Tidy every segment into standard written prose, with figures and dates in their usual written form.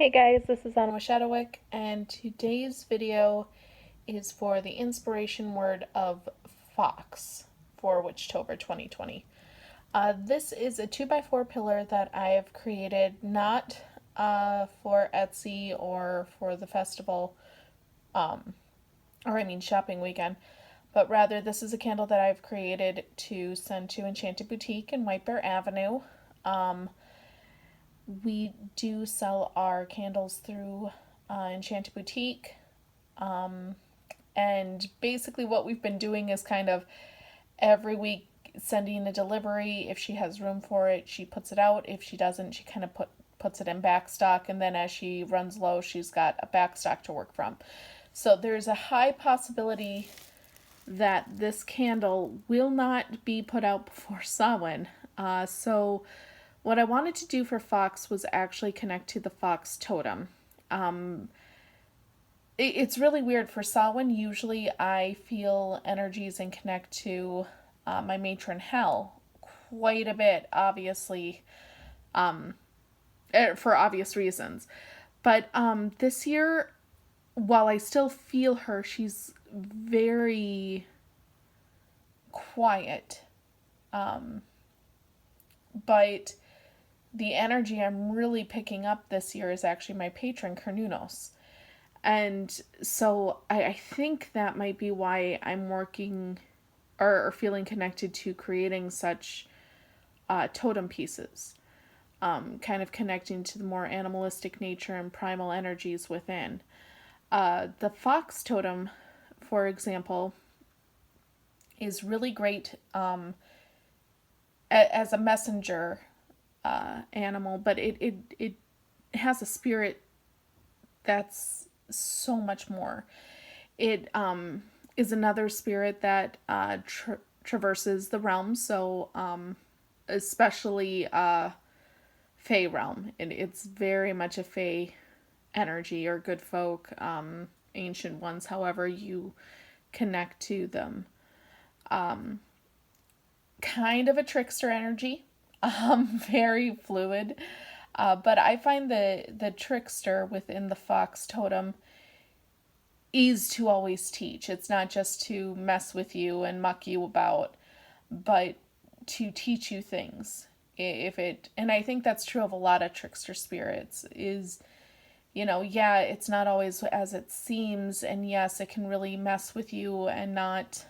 Hey guys, this is Anna Shadowwick, and today's video is for the inspiration word of Fox for Witchtober 2020. This is a 2x4 pillar that I have created not for Etsy or for the festival, shopping weekend, but rather this is a candle that I've created to send to Enchanted Boutique in White Bear Avenue. We do sell our candles through Enchanted Boutique. And basically, what we've been doing is kind of every week sending a delivery. If she has room for it, she puts it out. If she doesn't, she kind of puts it in back stock. And then as she runs low, she's got a back stock to work from. So there's a high possibility that this candle will not be put out before Samhain. So what I wanted to do for Fox was actually connect to the Fox Totem. It's really weird. For Samhain, usually I feel energies and connect to my matron Hell quite a bit, obviously, for obvious reasons. But this year, while I still feel her, she's very quiet. But the energy I'm really picking up this year is actually my patron Carnunos. And so I think that might be why I'm working or feeling connected to creating such totem pieces, kind of connecting to the more animalistic nature and primal energies within. The fox totem, for example, is really great as a messenger animal, but it has a spirit that's so much more. It is another spirit that traverses the realm, so especially Fey realm. It's very much a Fey energy or good folk, ancient ones, however you connect to them. Kind of a trickster energy, very fluid. But I find the trickster within the fox totem is to always teach. It's not just to mess with you and muck you about, but to teach you things. And I think that's true of a lot of trickster spirits, is, yeah, it's not always as it seems, and yes, it can really mess with you and not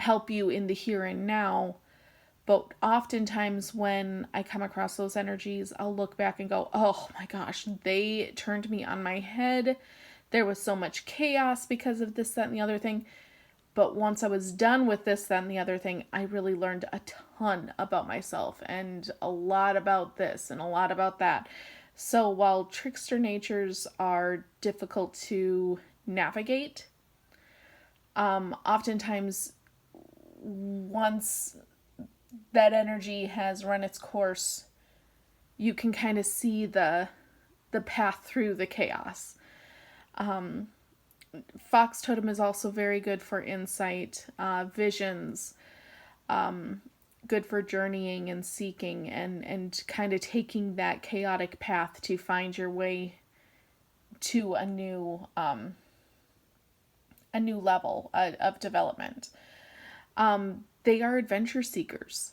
help you in the here and now. But oftentimes when I come across those energies, I'll look back and go, oh my gosh, they turned me on my head. There was so much chaos because of this, that, and the other thing. But once I was done with this, that, and the other thing, I really learned a ton about myself and a lot about this and a lot about that. So while trickster natures are difficult to navigate, oftentimes once that energy has run its course, you can kind of see the path through the chaos. Fox Totem is also very good for insight, visions, good for journeying and seeking, and kind of taking that chaotic path to find your way to a new level of development. They are adventure seekers.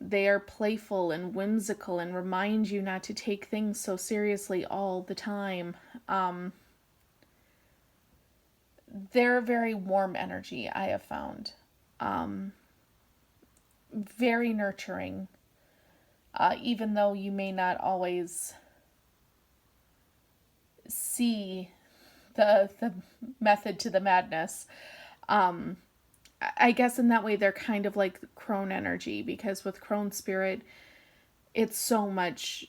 They are playful and whimsical and remind you not to take things so seriously all the time. They're very warm energy, I have found. Very nurturing, even though you may not always see the method to the madness. I guess in that way they're kind of like crone energy, because with crone spirit, it's so much,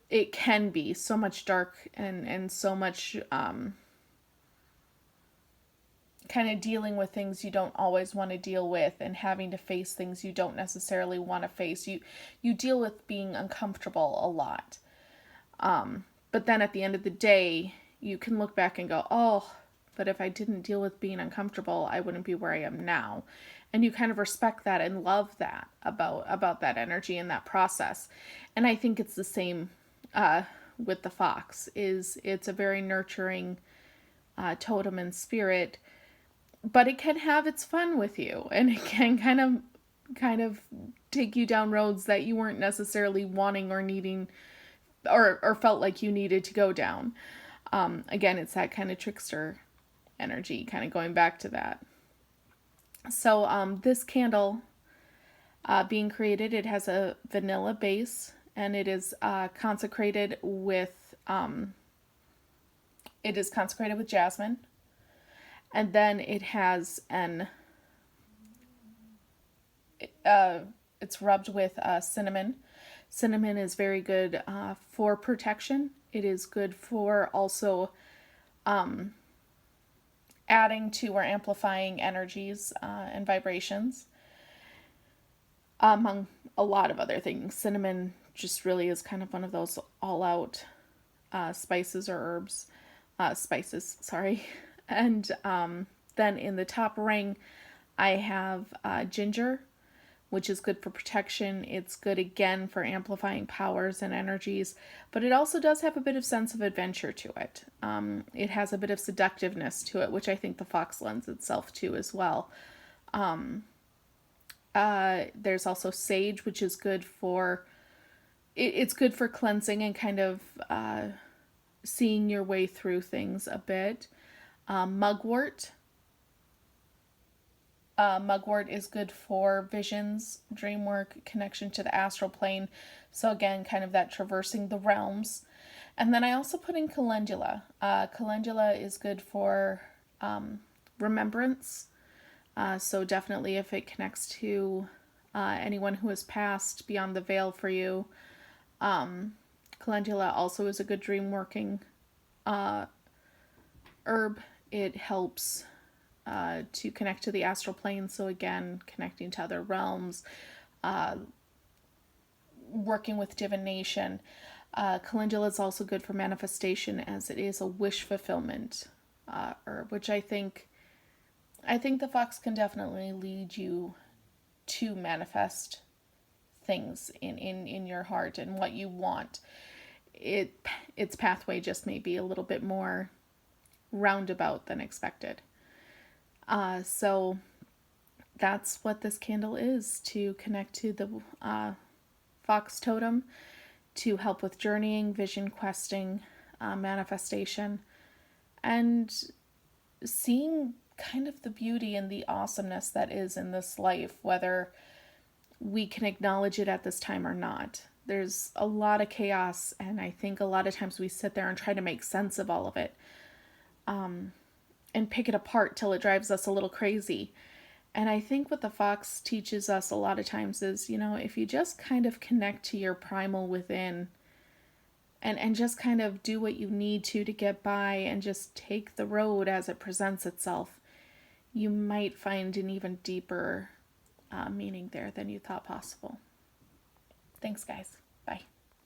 it can be so much dark and so much kind of dealing with things you don't always want to deal with and having to face things you don't necessarily want to face. You deal with being uncomfortable a lot. But then at the end of the day, you can look back and go, oh, but if I didn't deal with being uncomfortable, I wouldn't be where I am now. And you kind of respect that and love that about that energy and that process. And I think it's the same with the fox. Is it's a very nurturing totem and spirit, but it can have its fun with you, and it can kind of take you down roads that you weren't necessarily wanting or needing, or felt like you needed to go down. Again, it's that kind of trickster energy, kind of going back to that. So this candle being created, it has a vanilla base, and it is consecrated with jasmine, and then it has it's rubbed with cinnamon. Cinnamon is very good for protection. It is good for also adding to or amplifying energies and vibrations, among a lot of other things. Cinnamon just really is kind of one of those all-out spices or herbs. Spices, sorry. And then in the top ring, I have ginger, which is good for protection. It's good, again, for amplifying powers and energies, but it also does have a bit of sense of adventure to it. It has a bit of seductiveness to it, which I think the fox lends itself to as well. There's also sage, which is good for, it's good for cleansing and kind of seeing your way through things a bit. Mugwort. Mugwort is good for visions, dream work, connection to the astral plane. So again, kind of that traversing the realms. And then I also put in calendula. Calendula is good for remembrance. So definitely if it connects to anyone who has passed beyond the veil for you. Calendula also is a good dream working herb. It helps to connect to the astral plane. So again, connecting to other realms, working with divination. Calendula is also good for manifestation, as it is a wish fulfillment herb, which I think the fox can definitely lead you to manifest things in your heart and what you want. Its pathway just may be a little bit more roundabout than expected. So that's what this candle is, to connect to the Fox Totem, to help with journeying, vision questing, manifestation, and seeing kind of the beauty and the awesomeness that is in this life, whether we can acknowledge it at this time or not. There's a lot of chaos, and I think a lot of times we sit there and try to make sense of all of it, and pick it apart till it drives us a little crazy. And I think what the fox teaches us a lot of times is, if you just kind of connect to your primal within, and just kind of do what you need to get by, and just take the road as it presents itself, you might find an even deeper meaning there than you thought possible. Thanks, guys. Bye.